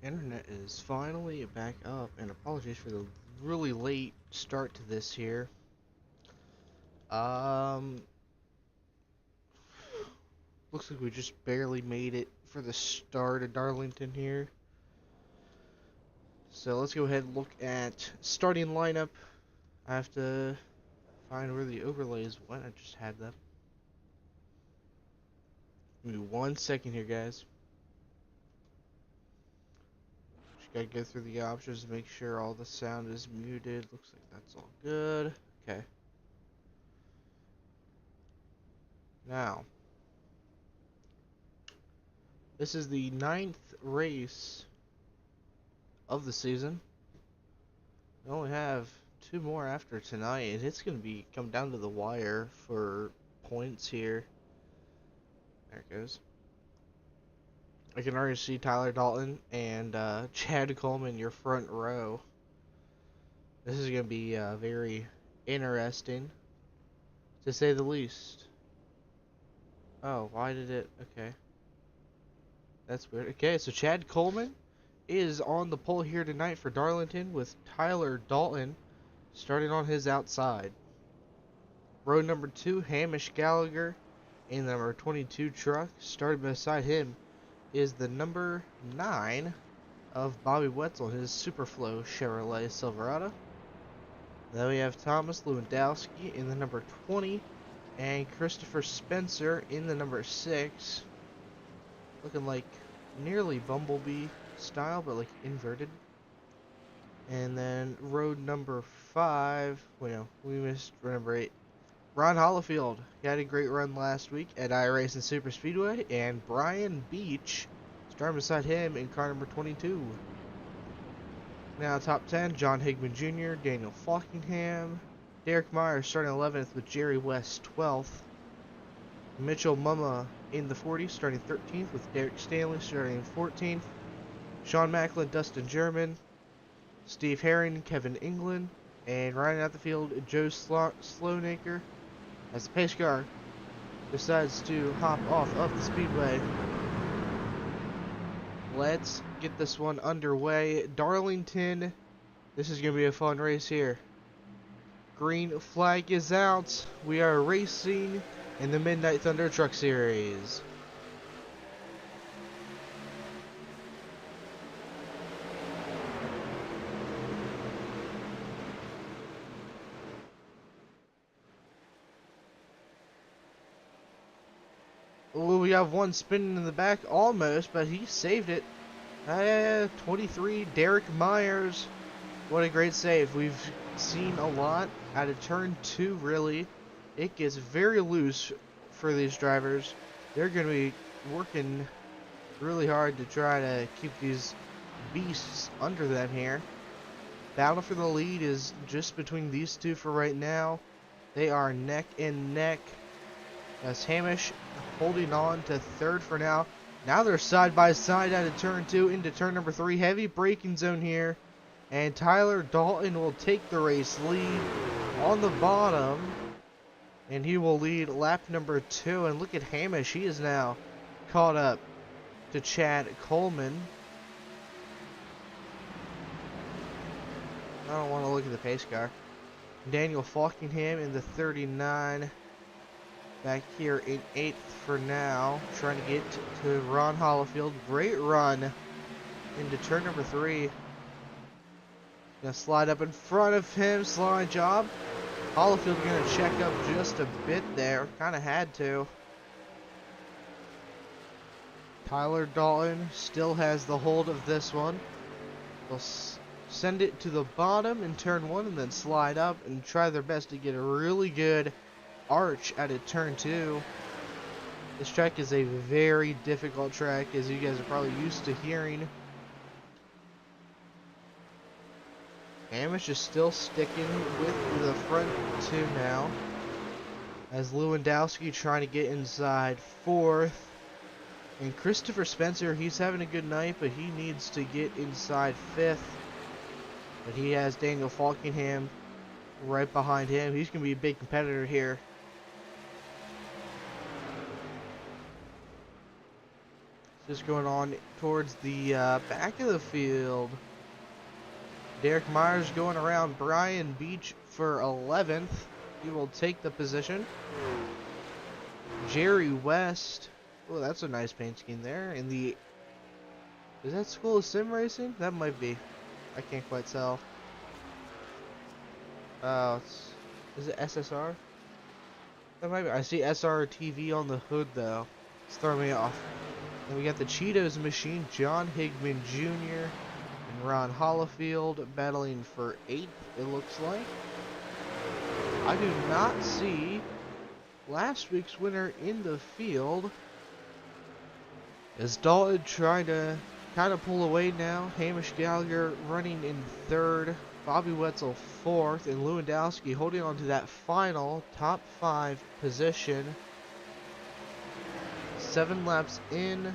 Internet is finally back up, and apologies for the really late start to this here. Um, Looks like we just barely made it for the start of Darlington here. So let's go ahead and look at starting lineup. I have to find where the overlays went. I just had them. Give me 1 second here, guys. Just gotta go through the options to make sure all the sound is muted. Looks like that's all good. Okay. Now, this is the 9th race of the season. We only have 2 more after tonight, and it's going to come down to the wire for points here. There it goes. I can already see Tyler Dalton and Chad Coleman, your front row. This is going to be very interesting, to say the least. Oh, why did it? Okay. That's weird. Okay, so Chad Coleman is on the pole here tonight for Darlington with Tyler Dalton starting on his outside. Row number 2, Hamish Gallagher in the number 22 truck. Starting beside him is the number 9 of Bobby Wetzel, his Superflow Chevrolet Silverado. Then we have Thomas Lewandowski in the number 20 and Christopher Spencer in the number 6. Looking like nearly Bumblebee style, but like inverted. And then road number 5, well, we missed row number 8. Ron Hollifield, he had a great run last week at iRacing Super Speedway, and Brian Beach starting beside him in car number 22. Now top 10, John Higman Jr., Daniel Falkingham, Derek Myers starting 11th with Jerry West 12th, Mitchell Mumma in the 40 starting 13th with Derek Stanley starting 14th, Sean Macklin, Dustin German, Steve Herring, Kevin England, and riding out the field, Joe Slownaker, as the pace car decides to hop off of the speedway. Let's get this one underway. Darlington, this is going to be a fun race here. Green flag is out. We are racing in the Midnight Thunder Truck Series. Ooh, we have one spinning in the back almost, but he saved it. 23, Derek Myers. What a great save. We've seen a lot out of turn 2, really. It gets very loose for these drivers. They're going to be working really hard to try to keep these beasts under them here. Battle for the lead is just between these two for right now. They are neck and neck. As Hamish holding on to third for now. Now they're side by side out of turn 2 into turn number 3. Heavy braking zone here. And Tyler Dalton will take the race lead on the bottom. And he will lead lap number 2. And look at Hamish. He is now caught up to Chad Coleman. I don't want to look at the pace car. Daniel Falkingham in the 39. Back here in 8th for now. Trying to get to Ron Hollifield. Great run into turn number 3. Gonna slide up in front of him. Slide job. Hollifield gonna check up just a bit there. Kind of had to. Tyler Dalton still has the hold of this one. They'll send it to the bottom in turn 1 and then slide up and try their best to get a really good arch out of turn 2. This track is a very difficult track, as you guys are probably used to hearing. Hamish is still sticking with the front 2 now, as Lewandowski trying to get inside 4th. And Christopher Spencer, he's having a good night, but he needs to get inside 5th. But he has Daniel Falkingham right behind him. He's going to be a big competitor here. Just going on towards the back of the field. Derek Myers going around Brian Beach for 11th. He will take the position. Jerry West. Oh, that's a nice paint scheme there. In the... Is that School of Sim Racing? That might be. I can't quite tell. Is it SSR? That might be. I see SRTV on the hood though. It's throwing me off. Then we got the Cheetos machine, John Higman Jr. and Ron Hollifield battling for 8th, it looks like. I do not see last week's winner in the field. As Dalton trying to kind of pull away now. Hamish Gallagher running in 3rd. Bobby Wetzel 4th. And Lewandowski holding on to that final top 5 position. 7 laps in.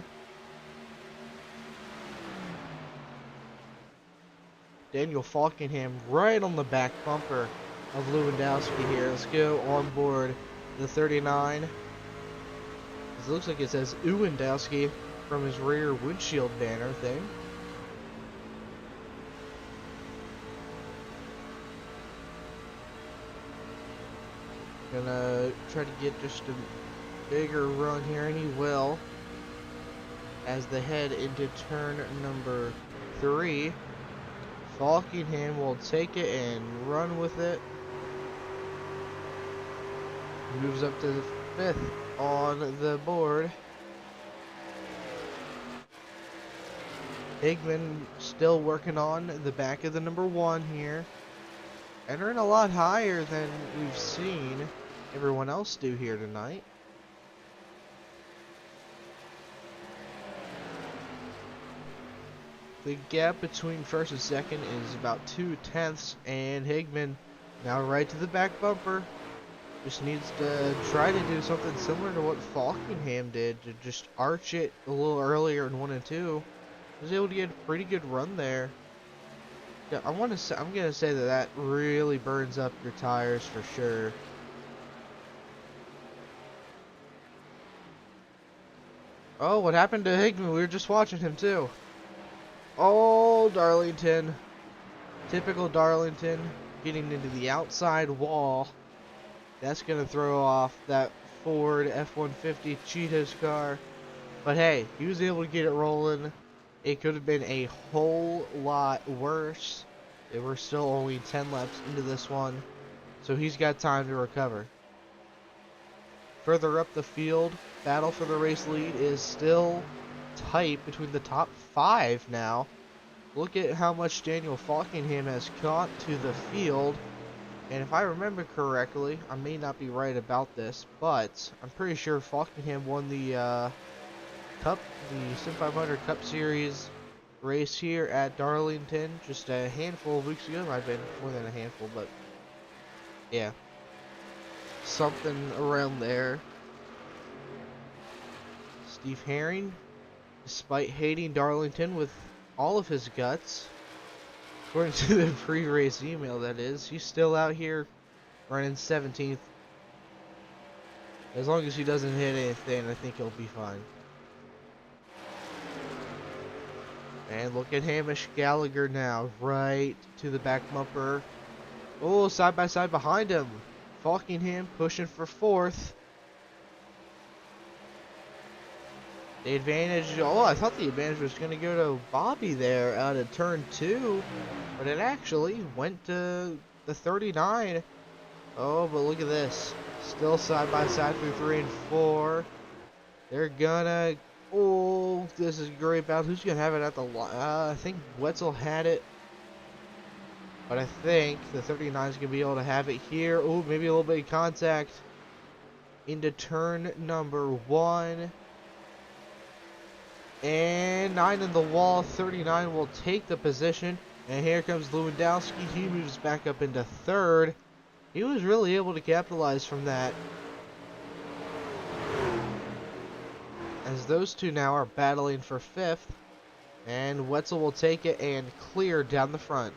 Daniel Falkenham right on the back bumper of Lewandowski here. Let's go on board the 39. It looks like it says Lewandowski from his rear windshield banner thing. Gonna try to get just a bigger run here, and he will, as they head into turn number 3. Falkenham will take it and run with it. Moves up to the 5th on the board. Higman still working on the back of the number 1 here. Entering a lot higher than we've seen everyone else do here tonight. The gap between 1st and 2nd is about 2/10, and Higman now right to the back bumper. Just needs to try to do something similar to what Falkenham did, to just arch it a little earlier in 1 and 2. Was able to get a pretty good run there. Yeah, I'm gonna say that really burns up your tires for sure. Oh, what happened to Higman? We were just watching him too. Oh, Darlington. Typical Darlington, getting into the outside wall. That's gonna throw off that Ford F-150 Cheetos car. But hey, he was able to get it rolling. It could have been a whole lot worse. They were still only 10 laps into this one, so he's got time to recover. Further up the field, battle for the race lead is still tight between the top 5 now. Look at how much Daniel Falkenham has caught to the field. And if I remember correctly, I may not be right about this, but I'm pretty sure Falkenham won the Cup, the Sim500 Cup Series race here at Darlington just a handful of weeks ago. Might have been more than a handful, but yeah, something around there. Steve Herring, despite hating Darlington with all of his guts, according to the pre-race email that is, he's still out here running 17th. As long as he doesn't hit anything, I think he'll be fine. And look at Hamish Gallagher now, right to the back bumper. Oh, side by side behind him. Falkenham pushing for 4th. The advantage, oh, I thought the advantage was going to go to Bobby there out of turn 2. But it actually went to the 39. Oh, but look at this. Still side by side through 3 and 4. They're gonna... Oh, this is a great battle. Who's going to have it at the line? I think Wetzel had it. But I think the 39 is going to be able to have it here. Oh, maybe a little bit of contact into turn number 1. And 9 in the wall. 39 will take the position. And here comes Lewandowski. He moves back up into 3rd. He was really able to capitalize from that. As those two now are battling for 5th. And Wetzel will take it and clear down the front.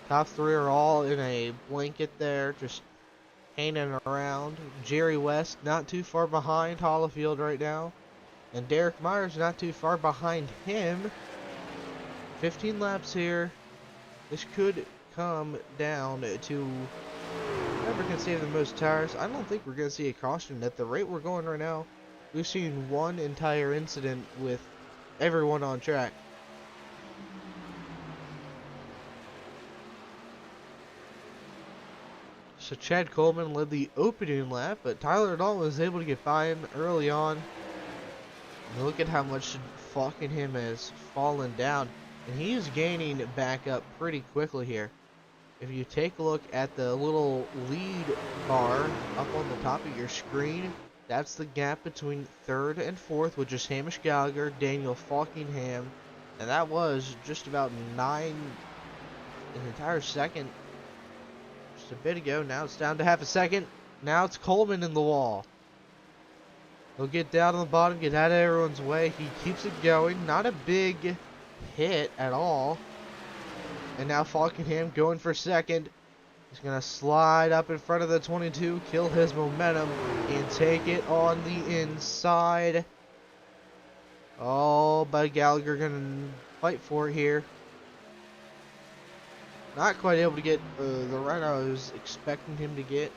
Top 3 are all in a blanket there, just hanging around. Jerry West not too far behind Hollifield right now. And Derek Myers not too far behind him. 15 laps here. This could come down to whoever can save the most tires. I don't think we're going to see a caution. At the rate we're going right now, we've seen one entire incident with everyone on track. So Chad Coleman led the opening lap, but Tyler Dalton was able to get by him early on. And look at how much Falkenham has fallen down. And he's gaining back up pretty quickly here. If you take a look at the little lead bar up on the top of your screen, that's the gap between third and fourth, which is Hamish Gallagher, Daniel Falkenham. And that was just about an entire second. Just a bit ago. Now it's down to half a second. Now it's Coleman in the wall. He'll get down on the bottom, get out of everyone's way. He keeps it going. Not a big hit at all. And now Falkenham going for second. He's going to slide up in front of the 22, kill his momentum, and take it on the inside. Oh, but Gallagher going to fight for it here. Not quite able to get the run I was expecting him to get.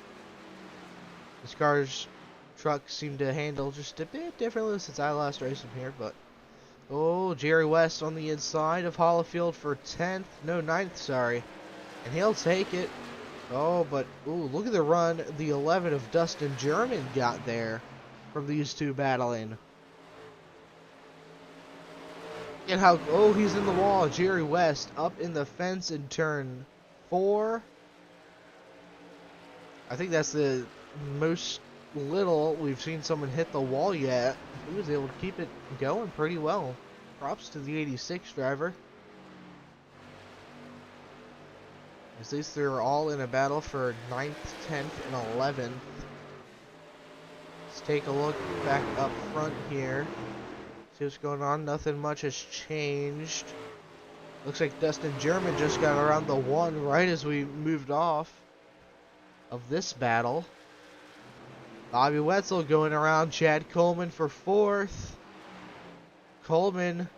This car's truck seemed to handle just a bit differently since I last raced him here, but oh, Jerry West on the inside of Hollifield for 10th, no 9th, sorry, and he'll take it. Oh, but ooh, look at the run the 11 of Dustin German got there from these two battling. And how, oh, he's in the wall. Jerry West up in the fence in turn 4. I think that's the most little we've seen someone hit the wall yet. He was able to keep it going pretty well. Props to the 86 driver. As these three are all in a battle for 9th, 10th, and 11th. Let's take a look back up front here. See what's going on. Nothing much has changed. Looks like Dustin German just got around the 1 right as we moved off of this battle. Bobby Wetzel going around Chad Coleman for 4th. Coleman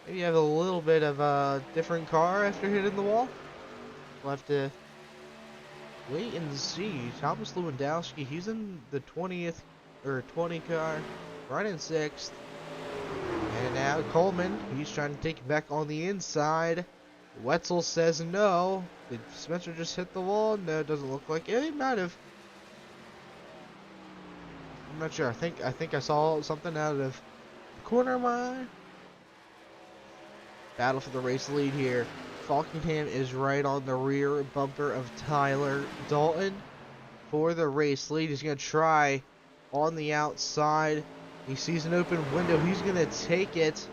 maybe have a little bit of a different car after hitting the wall. We'll have to wait and see. Thomas Lewandowski, he's in the 20th or 20 car, running 6th. And now Coleman, he's trying to take it back on the inside. Wetzel says no. Did Spencer just hit the wall? No, it doesn't look like it. He might have. I'm not sure. I think I saw something out of the corner of my eye. Battle for the race lead here. Falkenham is right on the rear bumper of Tyler Dalton for the race lead. He's going to try on the outside. He sees an open window. He's going to take it.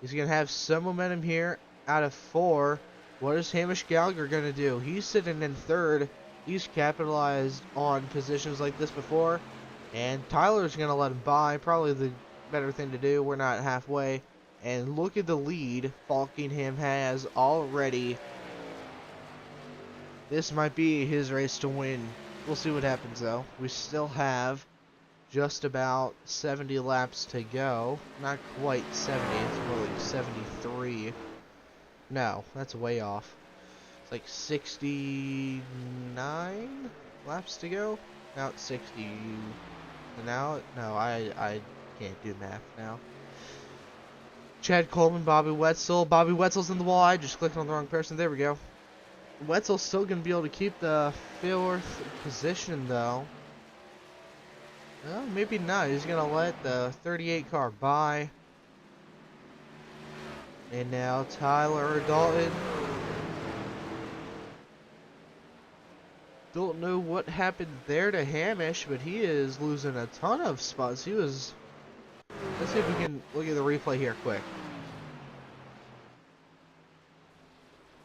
He's going to have some momentum here out of 4. What is Hamish Gallagher going to do? He's sitting in 3rd. He's capitalized on positions like this before. And Tyler's going to let him by. Probably the better thing to do. We're not halfway. And look at the lead Falkenham has already. This might be his race to win. We'll see what happens though. We still have just about 70 laps to go. Not quite 70, it's more like 73. No, that's way off. It's like 69 laps to go. Now it's 60. Now, no, I can't do math now. Chad Coleman, Bobby Wetzel. Bobby Wetzel's in the wall. I just clicked on the wrong person. There we go. Wetzel's still going to be able to keep the 4th position, though. Well, maybe not. He's going to let the 38 car by. And now Tyler Dalton. Don't know what happened there to Hamish, but he is losing a ton of spots. He was... Let's see if we can look at the replay here quick.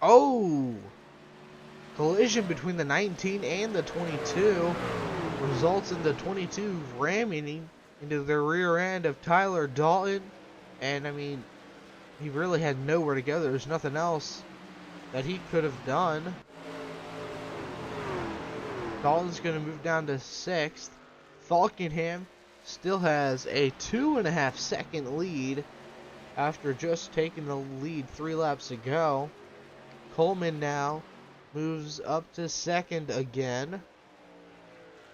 Oh! Collision between the 19 and the 22 results in the 22 ramming into the rear end of Tyler Dalton. And I mean, he really had nowhere to go. There was nothing else that he could have done. Dalton's going to move down to 6th. Falkenham still has a 2.5 second lead after just taking the lead 3 laps ago. Coleman now moves up to 2nd again.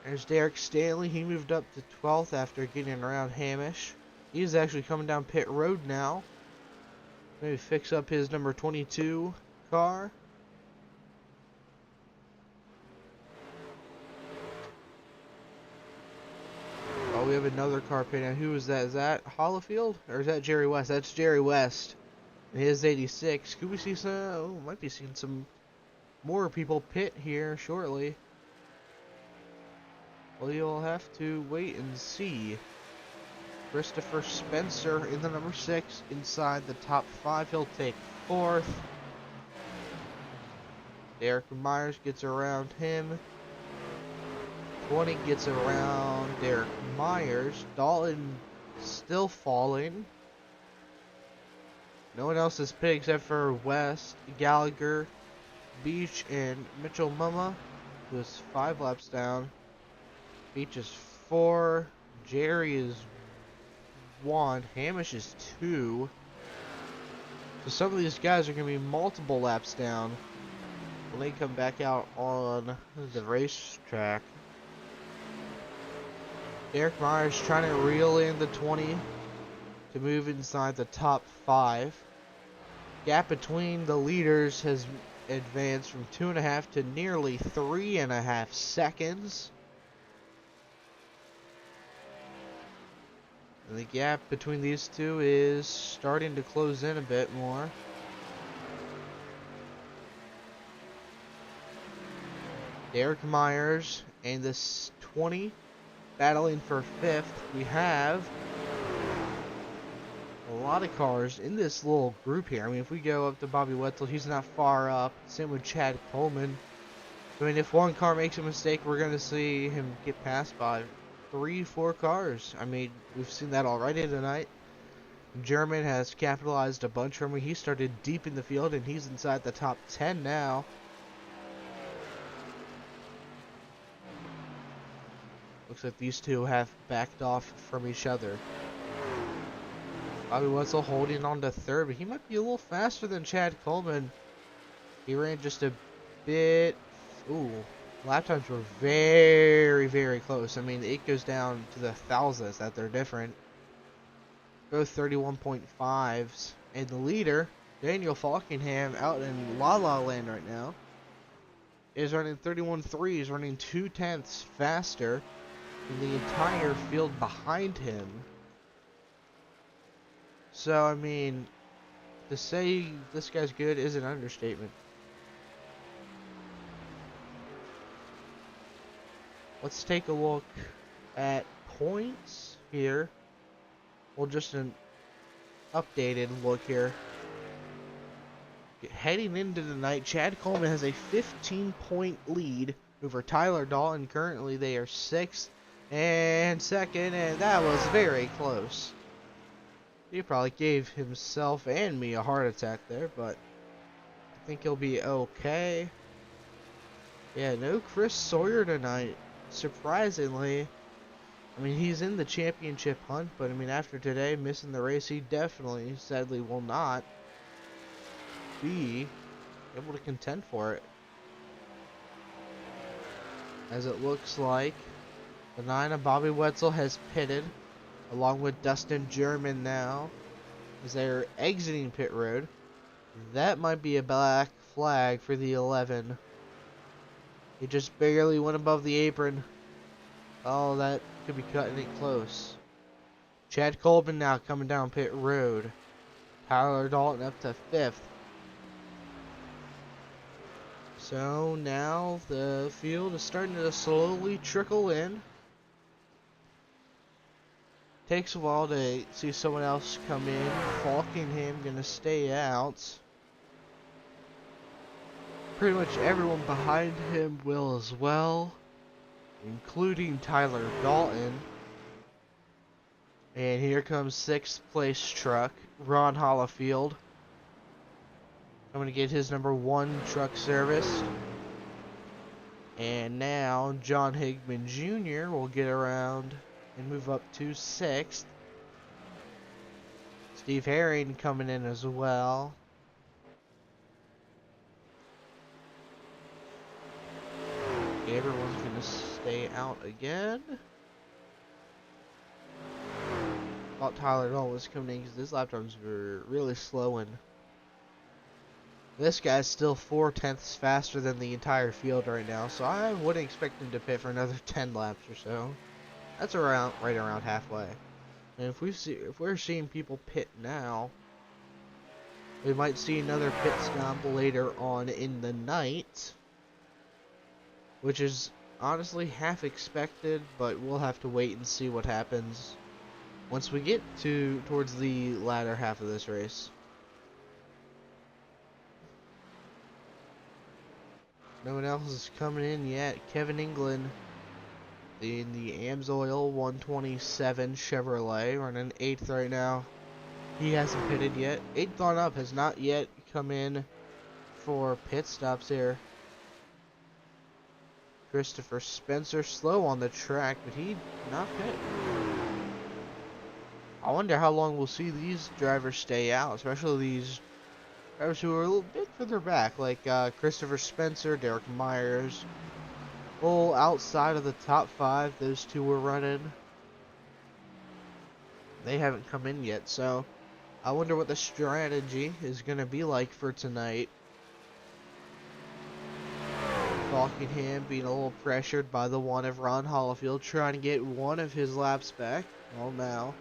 There's Derek Stanley. He moved up to 12th after getting around Hamish. He's actually coming down pit road now. Maybe fix up his number 22 car. Oh, we have another car pit now. Who is that? Is that Hollifield? Or is that Jerry West? That's Jerry West. And his 86. Could we see some... Oh, might be seeing some more people pit here shortly. Well, you'll have to wait and see. Christopher Spencer in the number 6 inside the top 5. He'll take 4th. Derek Myers gets around him. 20 gets around Derek Myers. Dalton still falling. No one else is pit except for West, Gallagher, Beach, and Mitchell Mumma, who is 5 laps down. Beach is 4. Jerry is 1. Hamish is 2. So some of these guys are going to be multiple laps down when they come back out on the racetrack. Derek Myers trying to reel in the 20 to move inside the top 5. Gap between the leaders has advanced from 2.5 to nearly 3.5 seconds. And the gap between these two is starting to close in a bit more. Derek Myers and this 20 battling for 5th. We have a lot of cars in this little group here. I mean, if we go up to Bobby Wetzel, he's not far up. Same with Chad Coleman. I mean, if one car makes a mistake, we're going to see him get passed by 3-4 cars. I mean, we've seen that already tonight. German has capitalized a bunch from him. He started deep in the field, and he's inside the top 10 now. Looks like these two have backed off from each other. Bobby Wetzel holding on to 3rd, but he might be a little faster than Chad Coleman. He ran just a bit. Ooh, lap times were very, very close. I mean, it goes down to the thousands that they're different. Both 31.5s. And the leader, Daniel Falkenham, out in La La Land right now, is running 31.3. He's running 0.2 faster than the entire field behind him. So, I mean, to say this guy's good is an understatement. Let's take a look at points here. Well, just an updated look here. Heading into the night, Chad Coleman has a 15-point lead over Tyler Dalton. Currently, they are 6th and 2nd, and that was very close. He probably gave himself and me a heart attack there, but I think he'll be okay. Yeah, no Chris Sawyer tonight. Surprisingly, I mean, he's in the championship hunt, but I mean, after today, missing the race, he definitely, sadly, will not be able to contend for it. As it looks like the 9 of Bobby Wetzel has pitted, along with Dustin German now, as they're exiting pit road. That might be a black flag for the 11. He just barely went above the apron. Oh, that could be cutting it close. Chad Coleman now coming down pit road. Tyler Dalton up to 5th. So now the field is starting to slowly trickle in. Takes a while to see someone else come in. Falkenham gonna stay out. Pretty much everyone behind him will as well, including Tyler Dalton. And here comes 6th place truck, Ron Hollifield. I'm going to get his number 1 truck serviced. And now John Higman Jr. will get around and move up to 6th. Steve Herring coming in as well. Everyone's going to stay out again. Thought Tyler Dalton was coming in because his lap times were really slowing. This guy's still 4/10 faster than the entire field right now, so I wouldn't expect him to pit for another 10 laps or so. That's around right around halfway. And if we're seeing people pit now, we might see another pit stop later on in the night, which is honestly half expected, but we'll have to wait and see what happens once we get towards the latter half of this race. No one else is coming in yet. Kevin England in the Amsoil 127 Chevrolet running 8th right now. He hasn't pitted yet. 8th on up has not yet come in for pit stops here. Christopher Spencer slow on the track, but he not pit. I wonder how long we'll see these drivers stay out, especially these drivers who are a little bit further back, like Christopher Spencer, Derek Myers. A little outside of the top 5, those two were running. They haven't come in yet, so I wonder what the strategy is going to be like for tonight. Falkingham being a little pressured by the one of Ron Hollifield, trying to get one of his laps back. Well, now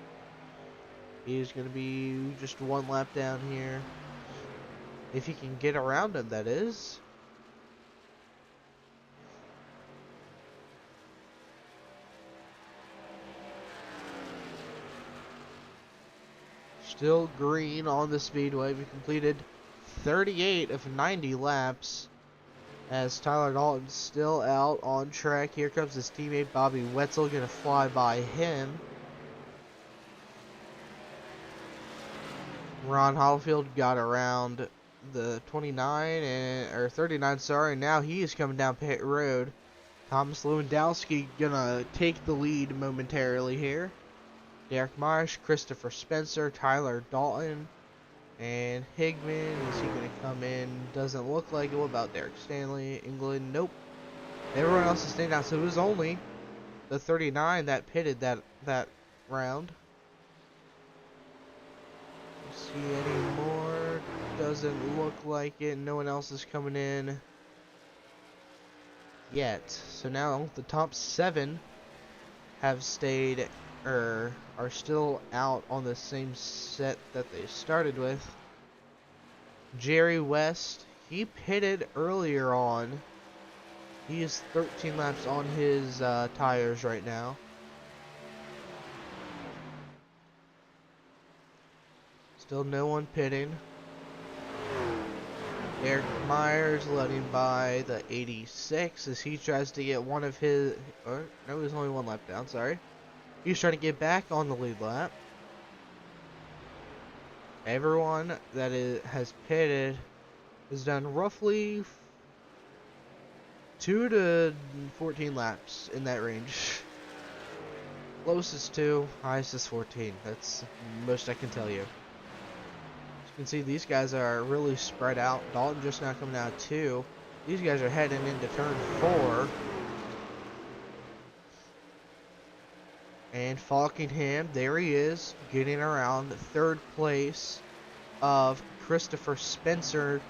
he's going to be just one lap down here. If he can get around him, that is. Still green on the speedway. We completed 38 of 90 laps as Tyler Dalton's still out on track. Here comes his teammate Bobby Wetzel, going to fly by him. Ron Hollifield got around the 39, sorry. Now he is coming down pit road. Thomas Lewandowski gonna take the lead momentarily here. Derek Myers, Christopher Spencer, Tyler Dalton, and Higman. Is he gonna come in? Doesn't look like it. What about Derek Stanley? England? Nope. Everyone else is staying out, so it was only the 39 that pitted that round. See any more? Doesn't look like it. No one else is coming in yet. So now the top 7 have stayed, or are still out on the same set that they started with. Jerry West, he pitted earlier on. He is 13 laps on his tires right now. Still no one pitting. Derek Myers letting by the 86 as he tries to get one of his... Or, no, there's only one lap down, sorry. He's trying to get back on the lead lap. Everyone that has pitted has done roughly 2 to 14 laps in that range. Lowest is 2, highest is 14. That's the most I can tell you. You can see these guys are really spread out. Dalton just now coming out 2. These guys are heading into turn 4. And Falkingham, there he is, getting around 3rd place of Christopher Spencer.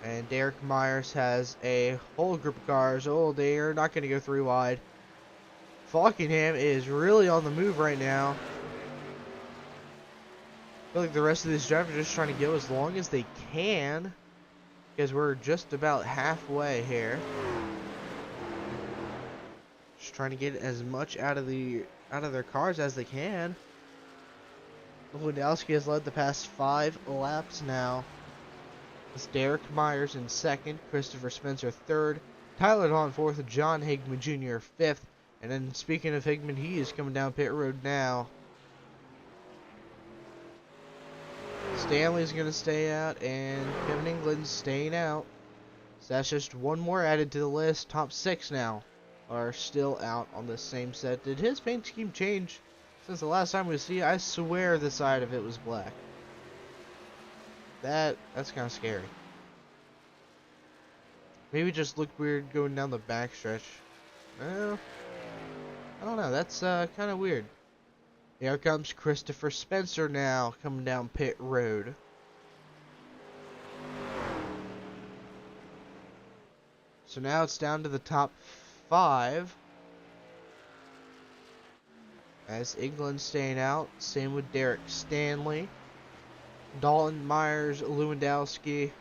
And Derek Myers has a whole group of cars. Oh, they are not going to go 3 wide. Falkingham is really on the move right now. I feel like the rest of these drivers are just trying to go as long as they can, because we're just about halfway here. Just trying to get as much out of their cars as they can. Lewandowski has led the past 5 laps now. It's Derek Myers in 2nd, Christopher Spencer 3rd, Tyler Dalton 4th, John Higman Jr. 5th. And then speaking of Higman, he is coming down pit road now. Stanley's going to stay out, and Kevin England's staying out. So that's just one more added to the list. Top 6 now are still out on the same set. Did his paint scheme change since the last time we see? I swear the side of it was black. That's kind of scary. Maybe it just looked weird going down the backstretch. Well, I don't know. That's kind of weird. Here comes Christopher Spencer now coming down pit road. So now it's down to the top 5. As England staying out. Same with Derek Stanley. Dalton, Myers, Lewandowski.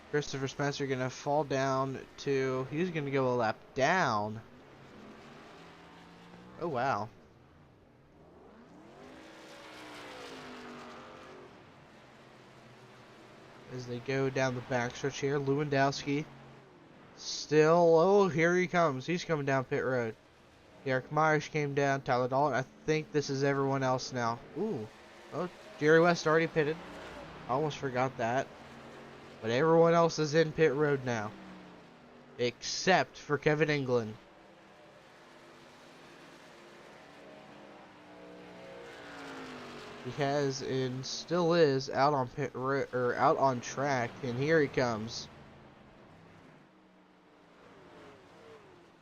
Christopher Spencer going to fall down to... He's going to go a lap down. Oh, wow. As they go down the backstretch here, Lewandowski still... Oh, here he comes. He's coming down pit road. Derek Myers came down. Tyler Dalton. I think this is everyone else now. Ooh. Oh, Jerry West already pitted. I almost forgot that. But everyone else is in pit road now. Except for Kevin England. He has and still is out on pit road, or out on track, and here he comes.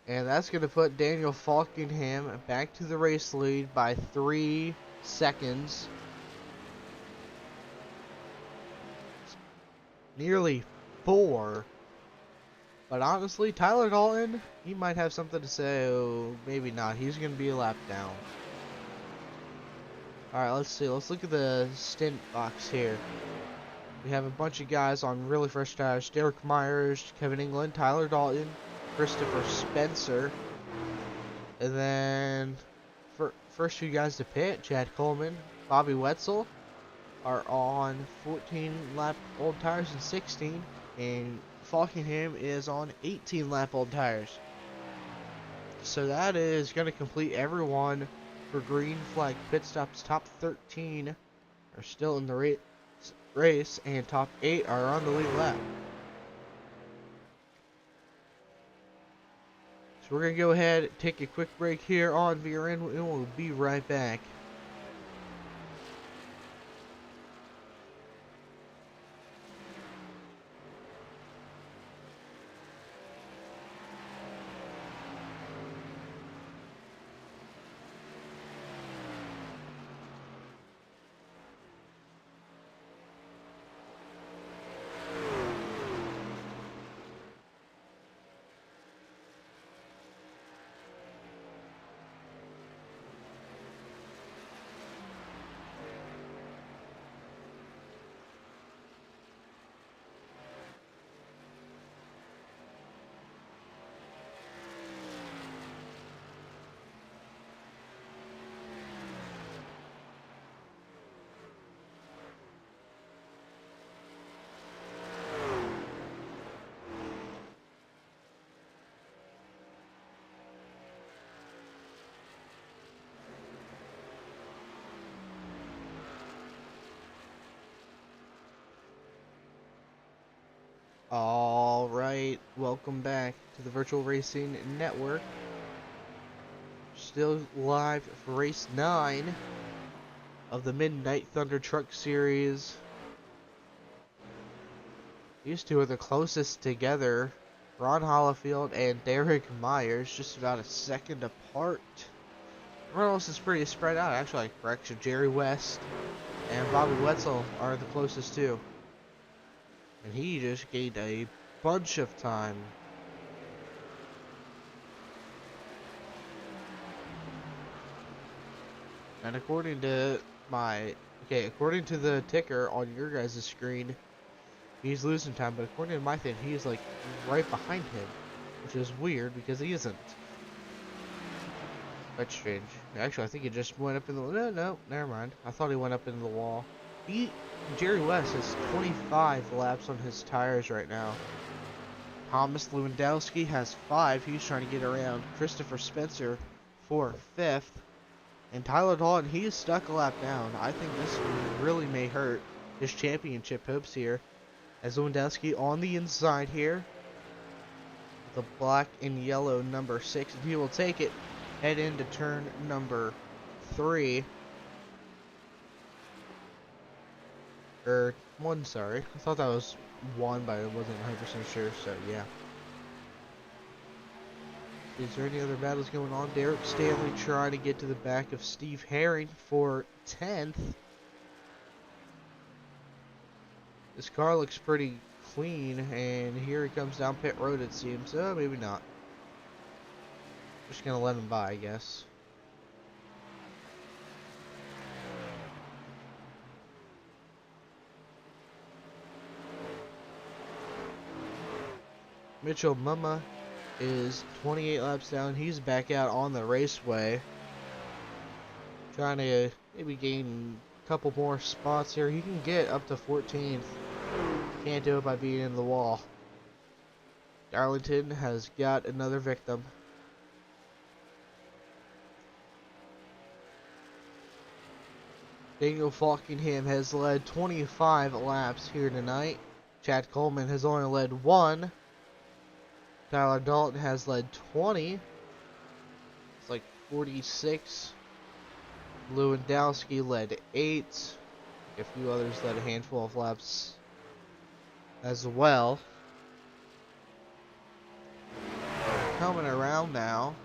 And that's going to put Daniel Falkingham back to the race lead by 3 seconds. Nearly 4. But honestly, Tyler Dalton, he might have something to say. Oh, maybe not. He's going to be a lap down. Alright, let's see. Let's look at the stint box here. We have a bunch of guys on really fresh tires. Derek Myers, Kevin England, Tyler Dalton, Christopher Spencer. And then, first few guys to pit, Chad Coleman, Bobby Wetzel, are on 14 lap old tires and 16, and Falkingham is on 18 lap old tires. So that is going to complete everyone for green flag pit stops. Top 13 are still in the race, and top 8 are on the lead lap. So we're going to go ahead and take a quick break here on VRN, and we'll be right back. Alright, welcome back to the Virtual Racing Network. Still live for race 9 of the Midnight Thunder Truck Series. These two are the closest together. Ron Hollifield and Derek Myers, just about a second apart. Everyone else is pretty spread out, actually. Correction, Jerry West and Bobby Wetzel are the closest too. And he just gained a bunch of time. And according to according to the ticker on your guys' screen, he's losing time, but according to my thing, he's like right behind him, which is weird because he isn't. That's strange. Actually, I think he just went up in the... No, never mind. I thought he went up into the wall. Jerry West has 25 laps on his tires right now. Thomas Lewandowski has 5. He's trying to get around Christopher Spencer for 5th. And Tyler Dalton, he is stuck a lap down. I think this really may hurt his championship hopes here. As Lewandowski on the inside here. The black and yellow number 6. If he will take it, head into turn number 3. Or 1, sorry. I thought that was 1, but I wasn't 100% sure, so yeah. Is there any other battles going on? Derek Stanley trying to get to the back of Steve Herring for 10th. This car looks pretty clean, and here he comes down pit road, it seems. Oh, maybe not. Just gonna let him by, I guess. Mitchell Mumma is 28 laps down. He's back out on the raceway. Trying to maybe gain a couple more spots here. He can get up to 14th. Can't do it by being in the wall. Darlington has got another victim. Daniel Falkingham has led 25 laps here tonight. Chad Coleman has only led 1. Tyler Dalton has led 20. It's like 46. Lewandowski led 8. A few others led a handful of laps as well. Coming around now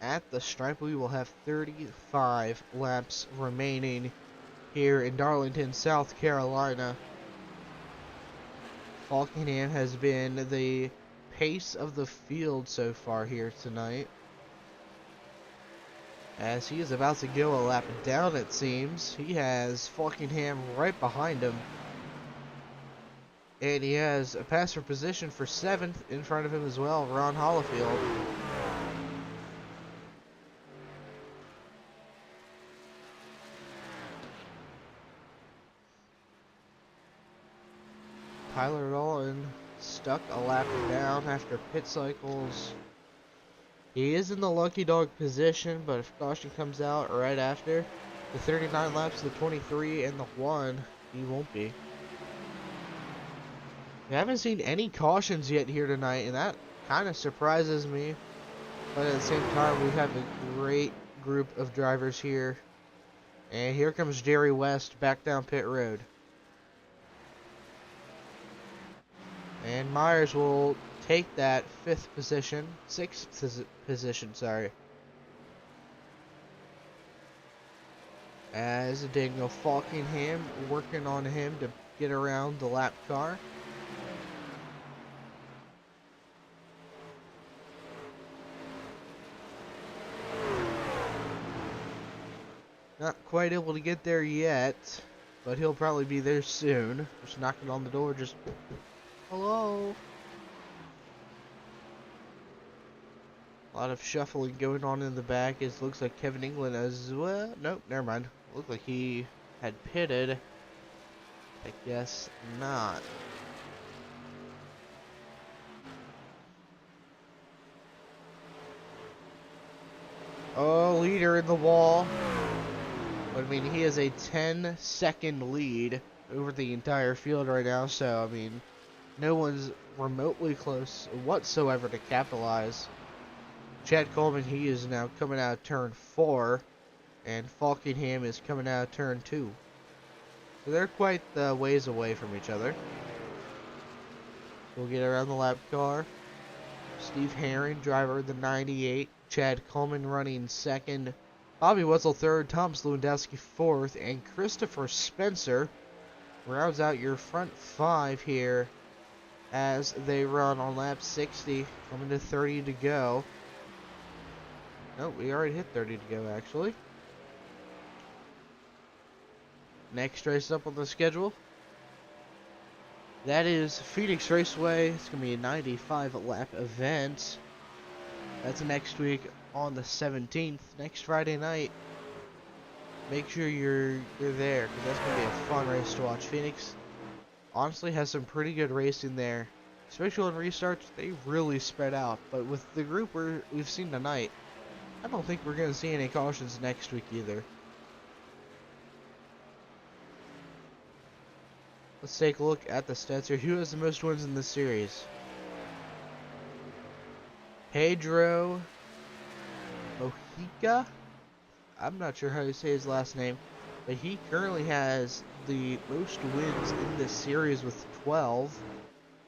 at the stripe, we will have 35 laps remaining here in Darlington, South Carolina. Falkingham has been the pace of the field so far here tonight, as he is about to go a lap down, it seems. He has Falkingham right behind him, and he has a passer position for 7th in front of him as well, Ron Hollifield. Tyler Dalton stuck a lap down after pit cycles. He is in the lucky dog position, but if caution comes out right after the 39 laps, the 23, and the 1, he won't be. We haven't seen any cautions yet here tonight, and that kind of surprises me. But at the same time, we have a great group of drivers here. And here comes Jerry West back down pit road. And Myers will take that 6th position, sorry. As Daniel Falkingham working on him to get around the lap car. Not quite able to get there yet, but he'll probably be there soon. Just knocking on the door, just... Hello? A lot of shuffling going on in the back. It looks like Kevin England as well. Nope, never mind. Looked like he had pitted. I guess not. Oh, leader in the wall. But I mean, he has a 10-second lead over the entire field right now, so I mean, no one's remotely close whatsoever to capitalize. Chad Coleman, he is now coming out of turn 4, and Falkingham is coming out of turn 2. So they're quite the ways away from each other. We'll get around the lap car. Steve Herring, driver of the 98. Chad Coleman running 2nd. Bobby Wetzel 3rd. Thomas Lewandowski 4th. And Christopher Spencer rounds out your front 5 here as they run on lap 60. Coming to 30 to go. Nope, we already hit 30 to go, actually. Next race up on the schedule, that is Phoenix Raceway. It's going to be a 95-lap event. That's next week on the 17th, next Friday night. Make sure you're there, because that's going to be a fun race to watch. Phoenix honestly has some pretty good racing there. Especially on restarts, they really spread out. But with the group we've seen tonight, I don't think we're going to see any cautions next week either. Let's take a look at the stats here. Who has the most wins in this series? Pedro Mojica? I'm not sure how to say his last name, but he currently has the most wins in this series with 12.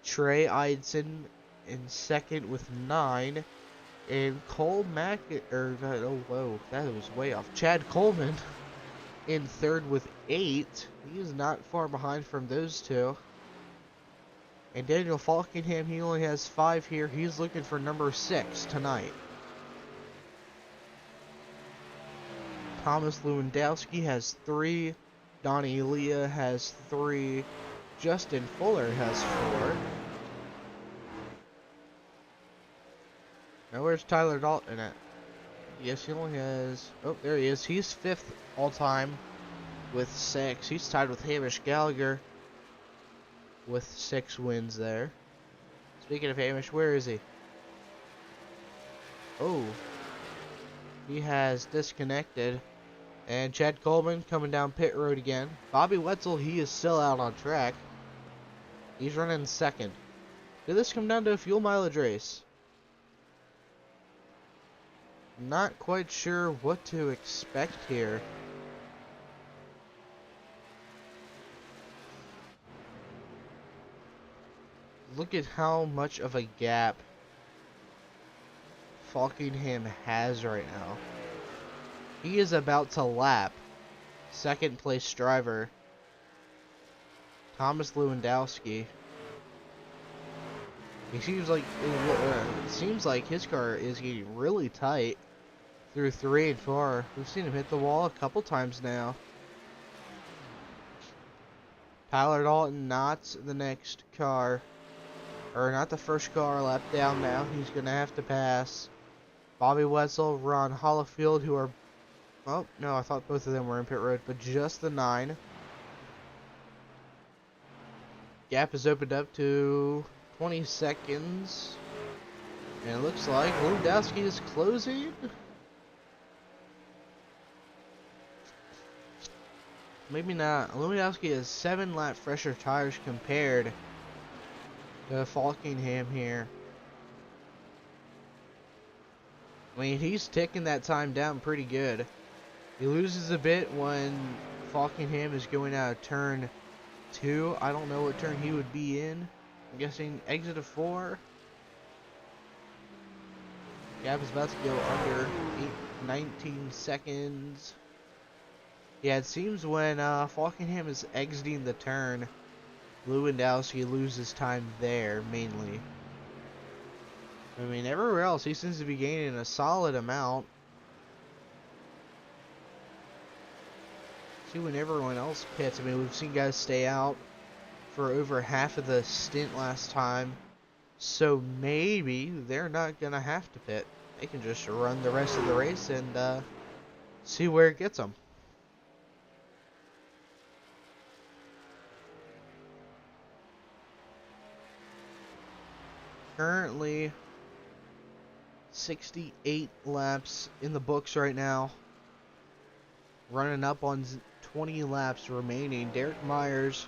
Trey Eidson in second with 9. And Cole Mack, oh whoa, that was way off. Chad Coleman in third with 8. He is not far behind from those two. And Daniel Falkenham, he only has 5 here. He's looking for number 6 tonight. Thomas Lewandowski has 3. Donnie Leah has 3. Justin Fuller has 4. Now where's Tyler Dalton at? Yes, he only has... Oh, there he is. He's 5th all-time with 6. He's tied with Hamish Gallagher with 6 wins there. Speaking of Hamish, where is he? Oh. He has disconnected. And Chad Coleman coming down pit road again. Bobby Wetzel, he is still out on track. He's running 2nd. Did this come down to a fuel mileage race? Not quite sure what to expect here. Look at how much of a gap Falkenham has right now. He is about to lap 2nd place driver Thomas Lewandowski. It seems like his car is getting really tight through 3 and 4. We've seen him hit the wall a couple times now. Tyler Dalton not the next car, or not the first car lap down now. He's going to have to pass Bobby Wetzel, Ron Hollifield, who are... Oh, no, I thought both of them were in pit road, but just the 9. Gap is opened up to 20 seconds. And it looks like Lewandowski is closing. Maybe not. Lewandowski has 7 lap fresher tires compared to Falkenham here. I mean, he's ticking that time down pretty good. He loses a bit when Falkenham is going out of turn 2. I don't know what turn he would be in. I'm guessing exit of 4. Gap is about to go under 19 seconds. Yeah, it seems when Falkenham is exiting the turn, Lewandowski loses time there, mainly. I mean, everywhere else, he seems to be gaining a solid amount. See, when everyone else pits, I mean, we've seen guys stay out for over half of the stint last time. So maybe they're not going to have to pit. They can just run the rest of the race and see where it gets them. Currently 68 laps in the books right now. Running up on 20 laps remaining. Derek Myers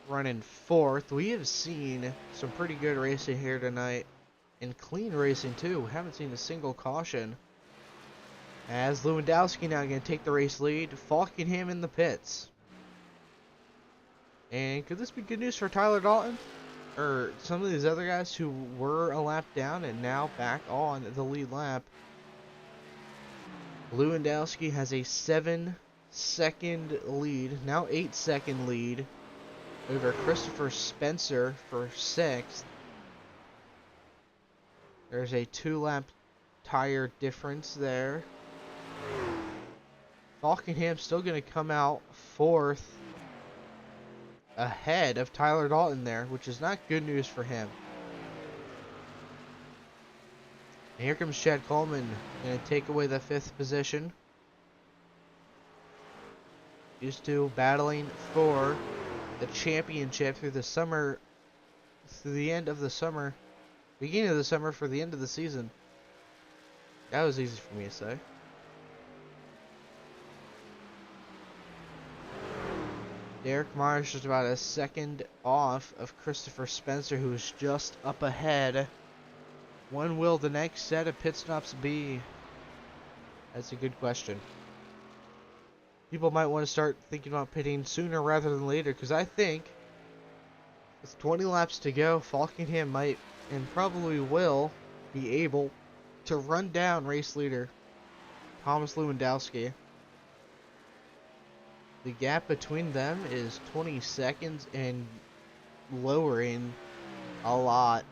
running 4th. We have seen some pretty good racing here tonight. And clean racing too. We haven't seen a single caution. As Lewandowski now going to take the race lead. Falkenham in the pits. And could this be good news for Tyler Dalton? Or some of these other guys who were a lap down and now back on the lead lap. Lewandowski has a 7-second lead, now 8-second lead over Christopher Spencer for 6th. There's a 2-lap tire difference there. Falkenham still going to come out 4th. Ahead of Tyler Dalton there, which is not good news for him. And here comes Chad Coleman, going to take away the 5th position. Used to battling for the championship through the summer, through the end of the summer, beginning of the summer for the end of the season. That was easy for me to say. Derek Myers just about a second off of Christopher Spencer, who is just up ahead. When will the next set of pit stops be? That's a good question. People might want to start thinking about pitting sooner rather than later, because I think with 20 laps to go, Falkingham might and probably will be able to run down race leader Thomas Lewandowski. The gap between them is 20 seconds and lowering a lot.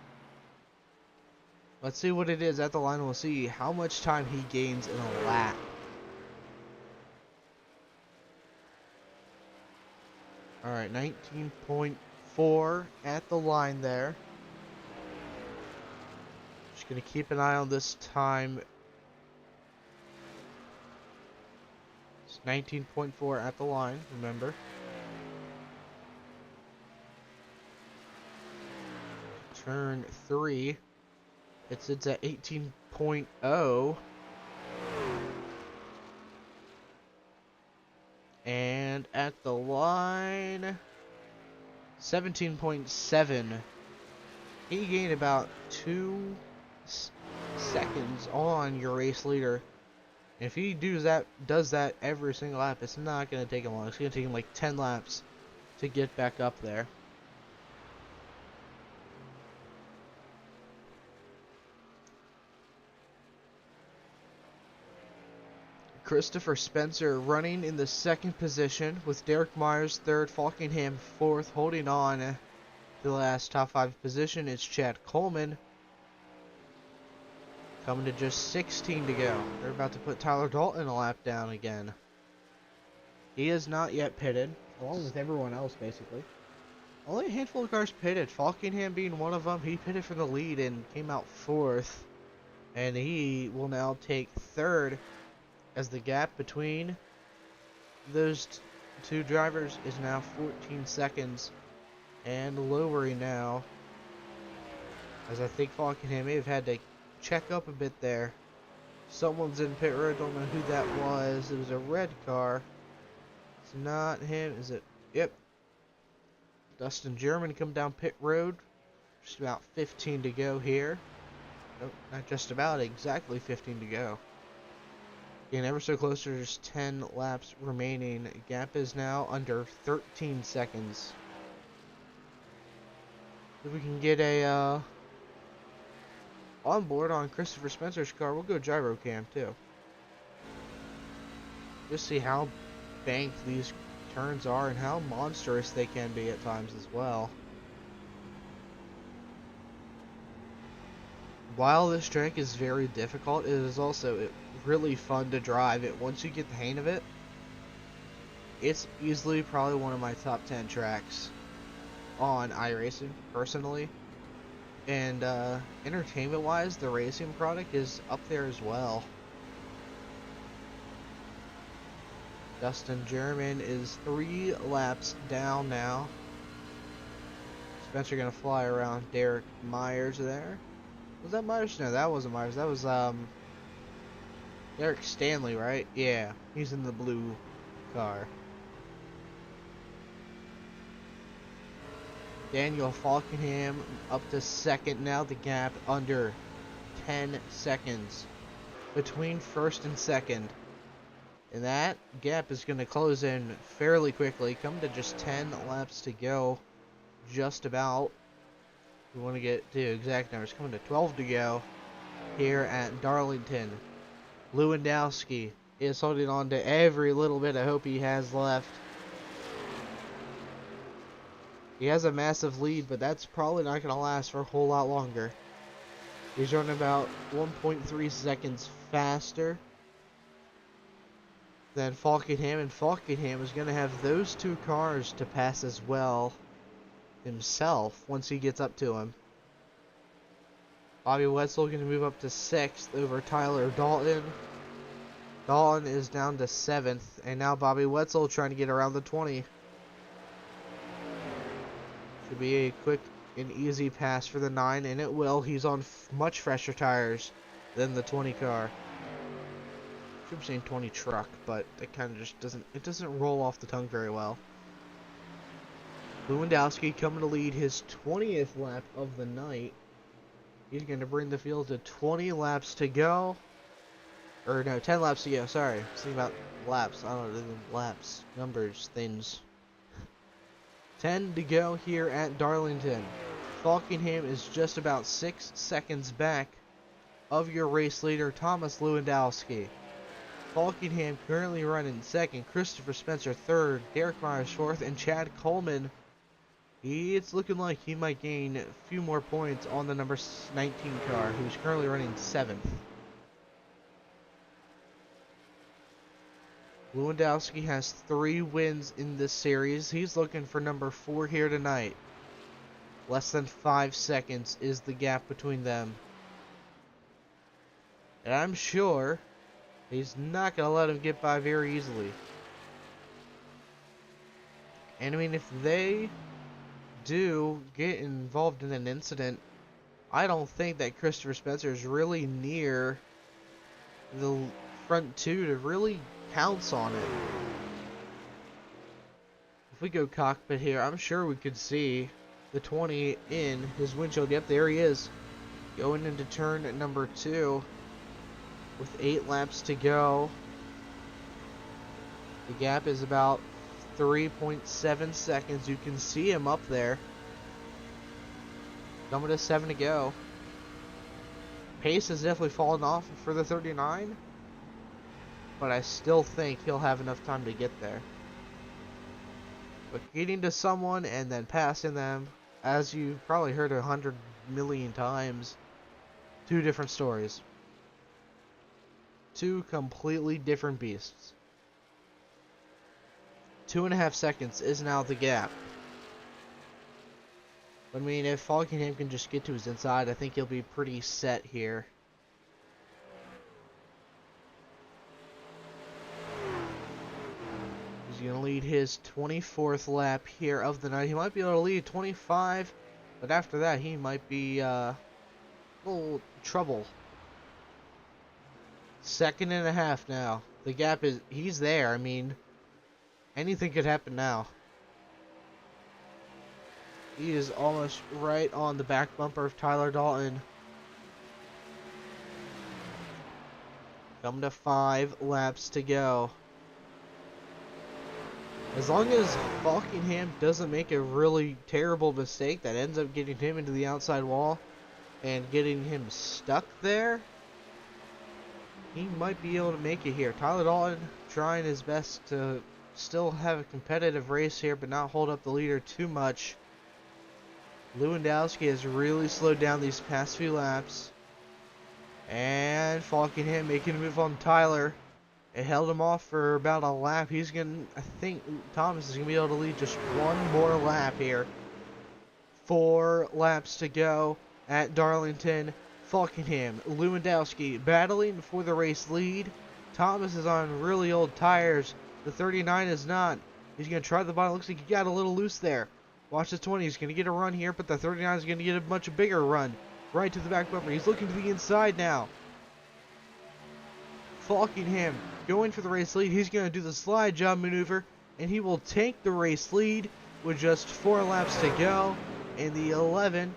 Let's see what it is at the line. We'll see how much time he gains in a lap. Alright, 19.4 at the line there. Just going to keep an eye on this time. It's 19.4 at the line, remember. Turn 3. It sits at 18.0. And at the line, 17.7. He gained about 2 seconds on your race leader. And if he does that every single lap, it's not going to take him long. It's going to take him like 10 laps to get back up there. Christopher Spencer running in the second position with Derek Myers third, Falkingham fourth. Holding on to the last top 5 position is Chad Coleman. Coming to just 16 to go. They're about to put Tyler Dalton a lap down again. He is not yet pitted, along with everyone else basically. Only a handful of cars pitted, Falkingham being one of them. He pitted for the lead and came out fourth. And he will now take third, as the gap between those two drivers is now 14 seconds and lowering now, as I think Falkingham may have had to check up a bit there. Someone's in pit road, don't know who that was. It was a red car. It's not him, is it? Yep. Dustin German come down pit road. Just about 15 to go here. Nope, not just about, exactly 15 to go. Getting ever so close to just 10 laps remaining. Gap is now under 13 seconds. If we can get a onboard on Christopher Spencer's car, we'll go gyro cam too. Just see how banked these turns are and how monstrous they can be at times as well. While this track is very difficult, it is also really fun to drive it. Once you get the hang of it, it's easily probably one of my top 10 tracks on iRacing, personally. And entertainment-wise, the racing product is up there as well. Dustin German is 3 laps down now. Spencer gonna fly around Derek Myers there. Was that Myers? No, that wasn't Myers. That was Derek Stanley, right? Yeah, he's in the blue car. Daniel Falkingham up to second now. The gap under 10 seconds between first and second. And that gap is going to close in fairly quickly. Come to just 10 laps to go. Just about. We want to get to exact numbers. Coming to 12 to go here at Darlington. Lewandowski is holding on to every little bit of hope he has left. He has a massive lead, but that's probably not going to last for a whole lot longer. He's running about 1.3 seconds faster than Falkingham, and Falkingham is going to have those two cars to pass as well himself once he gets up to him. Bobby Wetzel going to move up to 6th over Tyler Dalton. Dalton is down to 7th, and now Bobby Wetzel trying to get around the 20. Should be a quick and easy pass for the 9, and it will. He's on much fresher tires than the 20 car. I keep saying 20 truck, but it kind of just doesn't roll off the tongue very well. Lewandowski coming to lead his 20th lap of the night. He's going to bring the field to 20 laps to go. Or no, 10 laps to go. Sorry. I'm thinking about laps. I don't know. Laps. Numbers. Things. 10 to go here at Darlington. Falkingham is just about 6 seconds back of your race leader, Thomas Lewandowski. Falkingham currently running second. Christopher Spencer third. Derek Myers fourth. And Chad Coleman, it's looking like he might gain a few more points on the number 19 car, who's currently running 7th. Lewandowski has 3 wins in this series. He's looking for number 4 here tonight. Less than 5 seconds is the gap between them. And I'm sure he's not going to let him get by very easily. And I mean, if they do get involved in an incident, I don't think that Christopher Spencer is really near the front 2 to really pounce on it. If we go cockpit here, I'm sure we could see the 20 in his windshield. Yep, there he is, going into turn number 2 with 8 laps to go. The gap is about 3.7 seconds. You can see him up there. Coming to 7 to go. Pace has definitely fallen off for the 39, but I still think he'll have enough time to get there. But getting to someone and then passing them, as you probably heard 100 million times, 2 different stories. 2 completely different beasts. 2.5 seconds is now the gap. I mean, if Falkingham can just get to his inside, I think he'll be pretty set here. He's going to lead his 24th lap here of the night. He might be able to lead 25, but after that he might be a little trouble. 2.5 now. The gap is, he's there. I mean, anything could happen now. He is almost right on the back bumper of Tyler Dalton. Coming to 5 laps to go. As long as Falkingham doesn't make a really terrible mistake that ends up getting him into the outside wall and getting him stuck there, he might be able to make it here. Tyler Dalton trying his best to still have a competitive race here, but not hold up the leader too much. Lewandowski has really slowed down these past few laps. And Falkingham making a move on Tyler. It held him off for about a lap. He's going to, I think Thomas is going to be able to lead just 1 more lap here. 4 laps to go at Darlington. Falkingham, Lewandowski battling for the race lead. Thomas is on really old tires. The 39 is not. He's going to try the bottom. Looks like he got a little loose there. Watch the 20. He's going to get a run here, but the 39 is going to get a much bigger run. Right to the back bumper. He's looking to the inside now. Falkingham going for the race lead. He's going to do the slide job maneuver, and he will take the race lead with just 4 laps to go. And the 11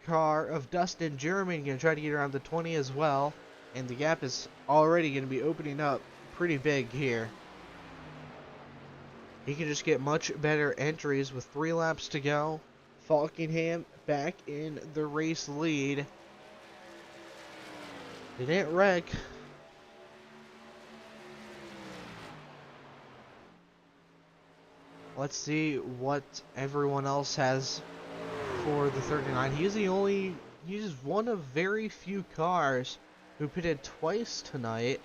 car of Dustin German going to try to get around the 20 as well. And the gap is already going to be opening up pretty big here. He can just get much better entries with 3 laps to go. Falkingham back in the race lead. They didn't wreck. Let's see what everyone else has for the 39. He's one of very few cars who pitted twice tonight,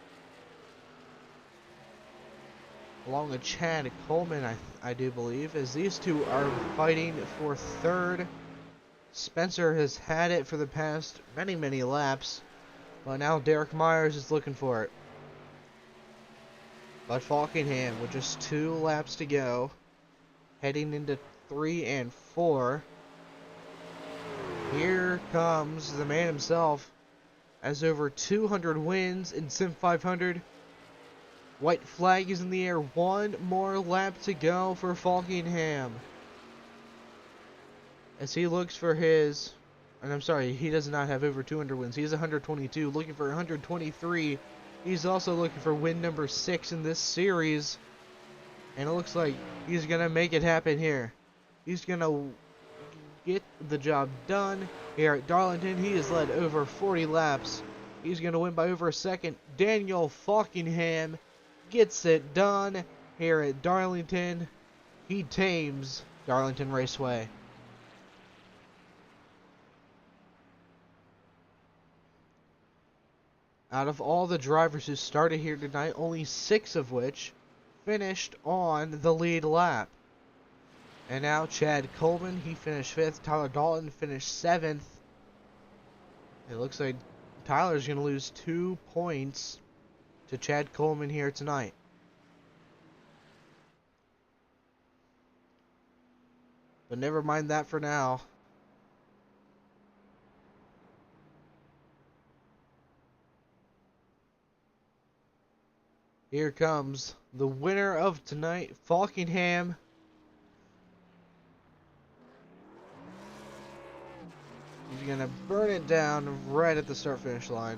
along with Chad Coleman, I do believe, as these two are fighting for 3rd. Spencer has had it for the past many laps, but now Derek Myers is looking for it. But Falkingham with just 2 laps to go, heading into 3 and 4. Here comes the man himself, has over 200 wins in Sim500. White flag is in the air. 1 more lap to go for Falkingham. as he looks for his. And I'm sorry, he does not have over 200 wins. He has 122, looking for 123. He's also looking for win number 6 in this series. And it looks like he's going to make it happen here. He's going to get the job done here at Darlington. He has led over 40 laps. He's going to win by over a second. Daniel Falkingham gets it done here at Darlington. He tames Darlington Raceway. Out of all the drivers who started here tonight, only 6 of which finished on the lead lap. And now Chad Coleman, he finished 5th. Tyler Dalton finished 7th. It looks like Tyler's going to lose 2 points to Chad Coleman here tonight. But never mind that for now. Here comes the winner of tonight, Falkingham. He's going to burn it down right at the start-finish line.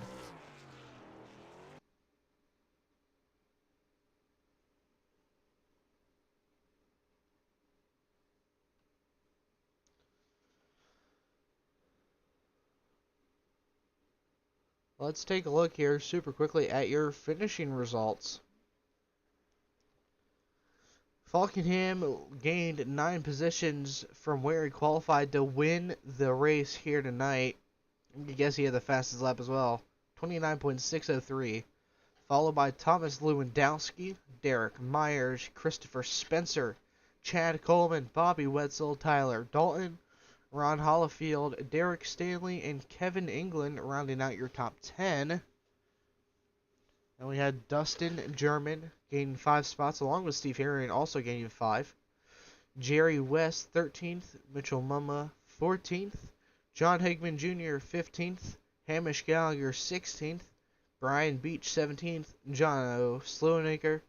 Let's take a look here super quickly at your finishing results. Falkingham gained 9 positions from where he qualified to win the race here tonight. I guess he had the fastest lap as well, 29.603. Followed by Thomas Lewandowski, Derek Myers, Christopher Spencer, Chad Coleman, Bobby Wetzel, Tyler Dalton, Ron Hollifield, Derek Stanley, and Kevin England rounding out your top 10. And we had Dustin German gaining 5 spots, along with Steve Herring also gaining 5. Jerry West 13th, Mitchell Mumma 14th, John Hagman Jr. 15th, Hamish Gallagher 16th, Brian Beach 17th, John Sloanaker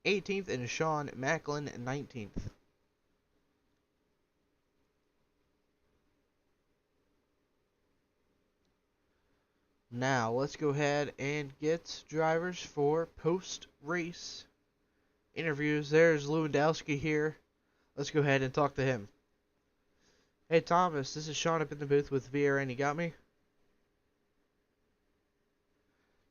18th, and Sean Macklin 19th. Now, let's go ahead and get drivers for post-race interviews. There's Lewandowski here. Let's go ahead and talk to him. Hey, Thomas, this is Sean up in the booth with VRN. You got me?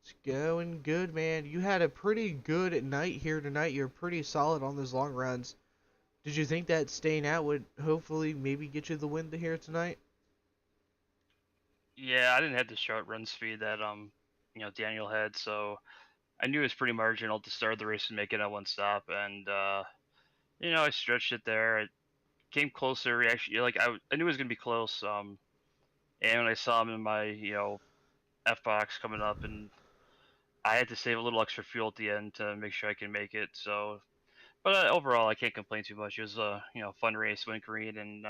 It's going good, man. You had a pretty good night here tonight. You're pretty solid on those long runs. Did you think that staying out would hopefully maybe get you the win here tonight? Yeah, I didn't have the short run speed that Daniel had, so I knew it was pretty marginal to start the race and make it at one stop, and I stretched it there. It came closer. Actually, I knew it was gonna be close. And when I saw him in my F box coming up, and I had to save a little extra fuel at the end to make sure I can make it. So, but overall, I can't complain too much. It was a fun race, went green, and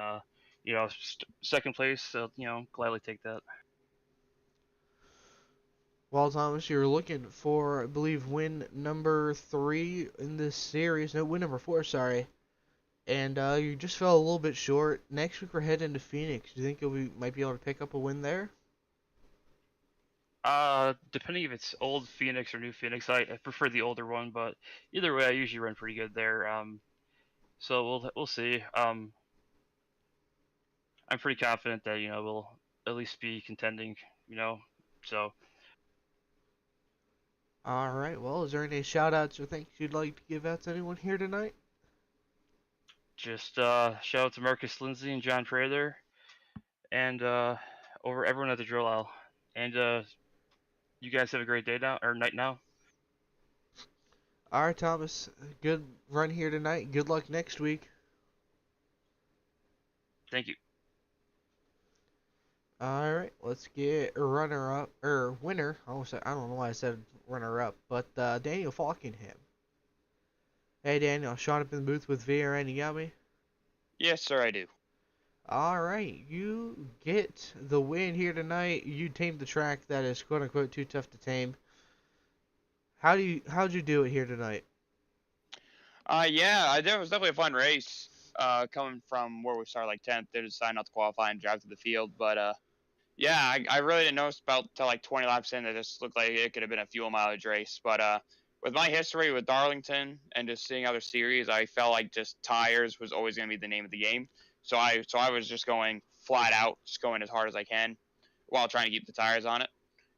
second place. So gladly take that. Well, Thomas, you're looking for, I believe, win number 3 in this series. No, win number 4, sorry. And you just fell a little bit short. Next week we're heading to Phoenix. Do you think might be able to pick up a win there? Depending if it's old Phoenix or new Phoenix, I prefer the older one, but either way, I usually run pretty good there. So we'll see. I'm pretty confident that we'll at least be contending. You know, so Alright, well, is there any shout outs or thanks you'd like to give out to anyone here tonight? just shout out to Marcus Lindsay and John Prather, and over everyone at the drill aisle. And you guys have a great day now or night now. Alright, Thomas, good run here tonight. Good luck next week. Thank you. Alright, let's get a runner up, or winner. I don't know why I said runner up, but Daniel Falkingham. Hey Daniel, Sean up in the booth with VRN, you got me? Yes, sir, I do. Alright, you get the win here tonight. You tamed the track that is quote unquote too tough to tame. How'd you do it here tonight? Yeah, it was definitely a fun race. coming from where we started like 10th. They decided not to qualify and drive to the field. But yeah, I really didn't notice about till like 20 laps in that this looked like it could have been a fuel mileage race. But with my history with Darlington and just seeing other series, I felt like just tires was always going to be the name of the game. So I was just going flat out, just going as hard as I can while trying to keep the tires on it.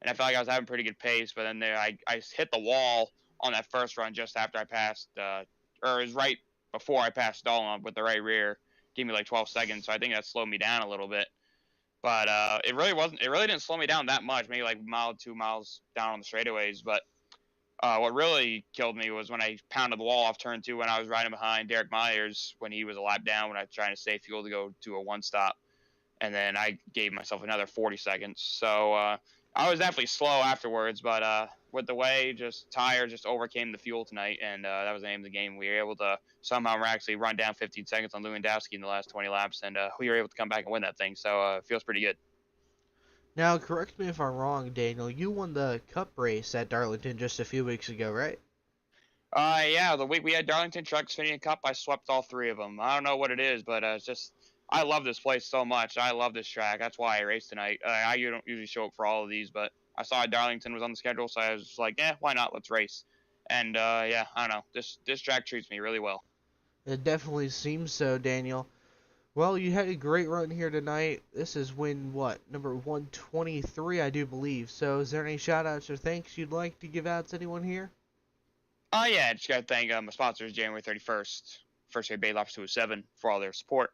And I felt like I was having pretty good pace, but then I hit the wall on that first run just after I passed, or it was right before I passed Dahlon with the right rear. Gave me like 12 seconds, so I think that slowed me down a little bit. But it really wasn't. It really didn't slow me down that much. Maybe like mile, 2 miles down on the straightaways. But what really killed me was when I pounded the wall off turn 2 when I was riding behind Derek Myers when he was a lap down when I was trying to save fuel to go to a one stop, and then I gave myself another 40 seconds. So I was definitely slow afterwards, but with the way just tire just overcame the fuel tonight, and that was the name of the game. We were able to somehow actually run down 15 seconds on Lewandowski in the last 20 laps, and we were able to come back and win that thing. So it feels pretty good. Now, correct me if I'm wrong, Daniel. You won the Cup race at Darlington just a few weeks ago, right? Yeah, the week we had Darlington Trucks Xfinity Cup, I swept all 3 of them. I don't know what it is, but it's just I love this place so much. I love this track. That's why I raced tonight. I don't usually show up for all of these, but I saw Darlington was on the schedule, so I was like, yeah, why not? Let's race. And yeah, I don't know. This track treats me really well. It definitely seems so, Daniel. Well, you had a great run here tonight. This is win, what, number 123, I do believe. So is there any shout-outs or thanks you'd like to give out to anyone here? Yeah, just got to thank my sponsors, January 31st, First Aid Bay Lobster 207, for all their support.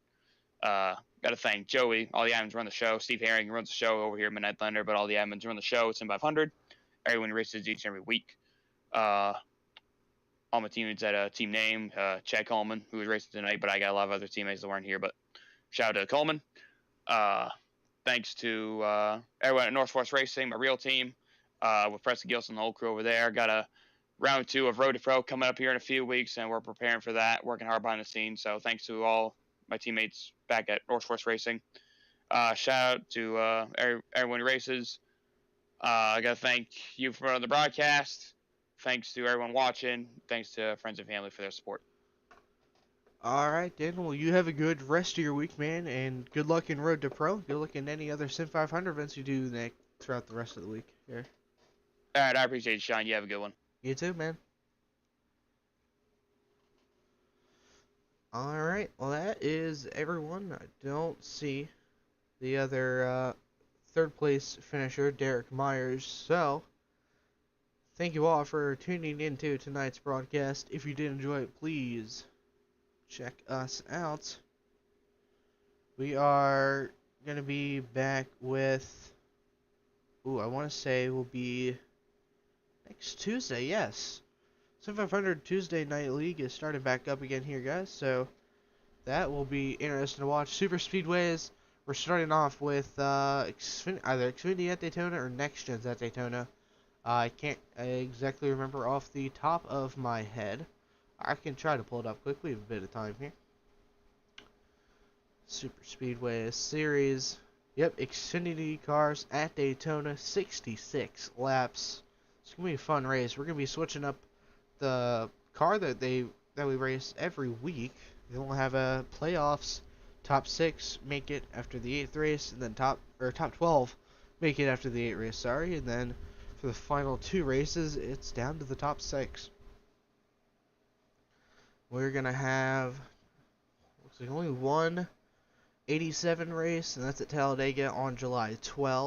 Got to thank Joey, all the admins run the show. Steve Herring runs the show over here at Midnight Thunder, but all the admins run the show. It's Sim500. Everyone races each and every week. All my teammates at Team Name, Chad Coleman, who was racing tonight, but I got a lot of other teammates that weren't here, but shout out to Coleman. Thanks to everyone at North Force Racing, my real team, with Preston Gilson and the whole crew over there. Got a round 2 of Road to Pro coming up here in a few weeks, and we're preparing for that, working hard behind the scenes. So thanks to all my teammates back at North Force Racing. Shout out to everyone who races. I got to thank you for running the broadcast. Thanks to everyone watching. Thanks to friends and family for their support. Alright, Daniel, well, you have a good rest of your week, man, and good luck in Road to Pro. Good luck in any other Sim500 events you do throughout the rest of the week. Here. All right, I appreciate it, Sean. You have a good one. You too, man. Alright, well, that is everyone. I don't see the other third place finisher, Derek Myers, so thank you all for tuning into tonight's broadcast. If you did enjoy it, please check us out. We are going to be back with, I want to say will be next Tuesday, yes. Sim500 Tuesday Night League is starting back up again here, guys, so that will be interesting to watch. Super Speedways, we're starting off with either Xfinity at Daytona or Next Gens at Daytona. I can't exactly remember off the top of my head. I can try to pull it up quickly. We have a bit of time here. Super Speedway Series. Yep, Xfinity cars at Daytona, 66 laps. It's gonna be a fun race. We're gonna be switching up the car that we race every week. We'll have a playoffs. Top 6 make it after the 8th race, and then top 12 make it after the 8th race. Sorry, and then for the final 2 races, it's down to the top 6. We're gonna have looks like only one 87 race, and that's at Talladega on July 12th.